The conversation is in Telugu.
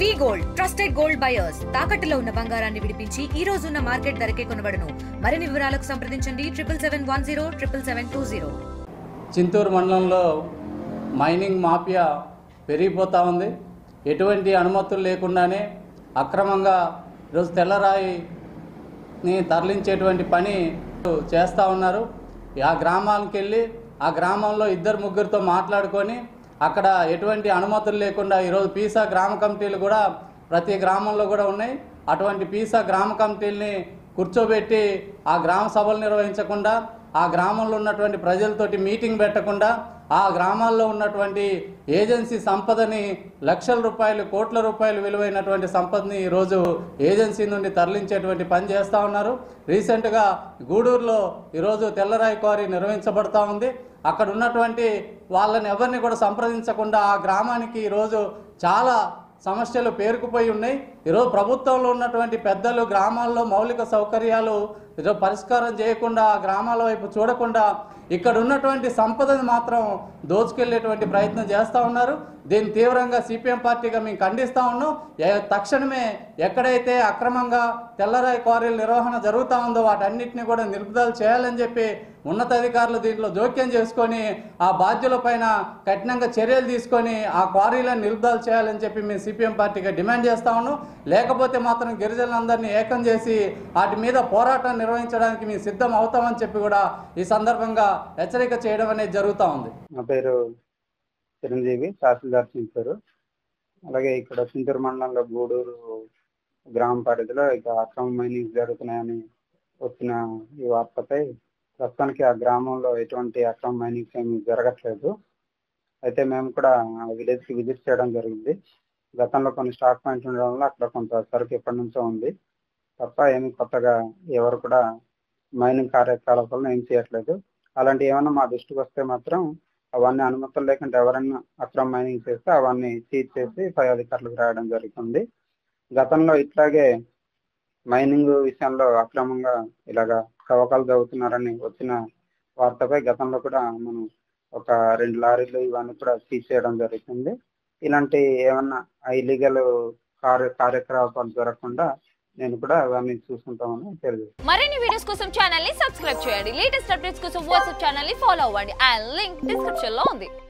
వి గోల్డ్ ట్రస్టెడ్ గోల్డ్ బయర్స్ తాకట్టులో ఉన్న బంగారాన్ని విడిపించి ఈ రోజు ఉన్న మార్కెట్ ధరకే కొనబడును. మరిన్ని వివరాలకు సంప్రదించండి 7771077720. చింతూరు మండలంలో మైనింగ్ మాఫియా పెరిగిపోతూ ఉంది. ఎటువంటి అనుమతులు లేకుండానే అక్రమంగా ఈరోజు తెల్లరాయిని తరలించేటువంటి పని చేస్తూ ఉన్నారు. ఆ గ్రామాలకు వెళ్ళి ఆ గ్రామంలో ఇద్దరు ముగ్గురితో మాట్లాడుకొని అక్కడ ఎటువంటి అనుమతులు లేకుండా ఈరోజు పీసా గ్రామ కమిటీలు కూడా ప్రతి గ్రామంలో కూడా ఉన్నాయి. అటువంటి పీసా గ్రామ కమిటీలని కూర్చోబెట్టి ఆ గ్రామ సభలు నిర్వహించకుండా, ఆ గ్రామంలో ఉన్నటువంటి ప్రజలతోటి మీటింగ్ పెట్టకుండా, ఆ గ్రామాల్లో ఉన్నటువంటి ఏజెన్సీ సంపదని లక్షల రూపాయలు, కోట్ల రూపాయలు విలువైనటువంటి సంపదని ఈరోజు ఏజెన్సీ నుండి తరలించేటువంటి పని చేస్తూ ఉన్నారు. రీసెంట్గా గూడూరులో ఈరోజు తెల్లరాయి క్వారీ నిర్వహించబడతా ఉంది. అక్కడ ఉన్నటువంటి వాళ్ళని ఎవరిని కూడా సంప్రదించకుండా ఆ గ్రామానికి ఈరోజు చాలా సమస్యలు పేరుకుపోయి ఉన్నాయి. ఈరోజు ప్రభుత్వంలో ఉన్నటువంటి పెద్దలు గ్రామాల్లో మౌలిక సౌకర్యాలు ఈరోజు పరిష్కారం చేయకుండా, ఆ గ్రామాల వైపు చూడకుండా ఇక్కడ ఉన్నటువంటి సంపదని మాత్రం దోచుకెళ్లేటువంటి ప్రయత్నం చేస్తూ ఉన్నారు. దీన్ని తీవ్రంగా సిపిఎం పార్టీగా మేము ఖండిస్తూ ఉన్నాం. తక్షణమే ఎక్కడైతే అక్రమంగా తెల్లరాయి క్వారీల నిర్వహణ జరుగుతూ ఉందో వాటన్నిటిని కూడా నిలుపుదల చేయాలని చెప్పి ఉన్నతాధికారులు దీంట్లో జోక్యం చేసుకొని ఆ బాధ్యులపైన కఠినంగా చర్యలు తీసుకొని ఆ క్వారీలను నిలుపుదల చేయాలని చెప్పి మేము సిపిఎం పార్టీగా డిమాండ్ చేస్తూ ఉన్నాం. లేకపోతే మాత్రం గిరిజనులందరినీ ఏకం చేసి వాటి మీద పోరాటం నిర్వహించడానికి మేము సిద్ధం అవుతామని చెప్పి కూడా ఈ సందర్భంగా హెచ్చరిక చేయడం అనేది జరుగుతూ ఉంది. నా పేరు చిరంజీవి, తహసీల్దార్ చింతూరు. అలాగే ఇక్కడ చింతూరు మండలంలో గూడూరు గ్రామ పరిధిలో ఇక అక్రమ మైనింగ్ జరుగుతున్నాయని వచ్చిన ఈ వార్తపై ప్రస్తుతానికి ఆ గ్రామంలో ఎటువంటి అక్రమ మైనింగ్స్ ఏమి జరగట్లేదు. అయితే మేము కూడా విలేజ్కి విజిట్ చేయడం జరిగింది. గతంలో కొన్ని స్టాక్ పాయింట్లు ఉండడం వల్ల అక్కడ కొంత సరుకు ఎప్పటి నుంచో ఉంది తప్ప ఏమి కొత్తగా ఎవరు కూడా మైనింగ్ కార్యకలాపాలను ఏం చేయట్లేదు. అలాంటి ఏమన్నా మా దృష్టికి వస్తే మాత్రం అవన్నీ అనుమతులు లేకుండా ఎవరైనా అక్రమ మైనింగ్ చేస్తే అవన్నీ సీజ్ చేసి పై అధికారులకు రాయడం జరుగుతుంది. గతంలో ఇట్లాగే మైనింగ్ విషయంలో అక్రమంగా ఇలాగా తవ్వకాలు జరుగుతున్నారని వచ్చిన వార్తపై గతంలో కూడా మనం ఒక 2 లారీలు ఇవన్నీ కూడా సీజ్ చేయడం జరుగుతుంది. ఇలాంటి ఏమన్నా ఇల్లీగల్ కార్యకలాపాలు జరగకుండా నేను కూడా అవన్నీ చూసుకుంటామని తెలియదు. మరిన్ని వీడియోస్ కోసం ఛానల్ ని సబ్స్క్రైబ్ చేయండి. లేటెస్ట్ అప్డేట్స్ కోసం వాట్సాప్ ఛానల్ ని ఫాలో అవ్వండి. ఆ లింక్ డిస్క్రిప్షన్ లో ఉంది.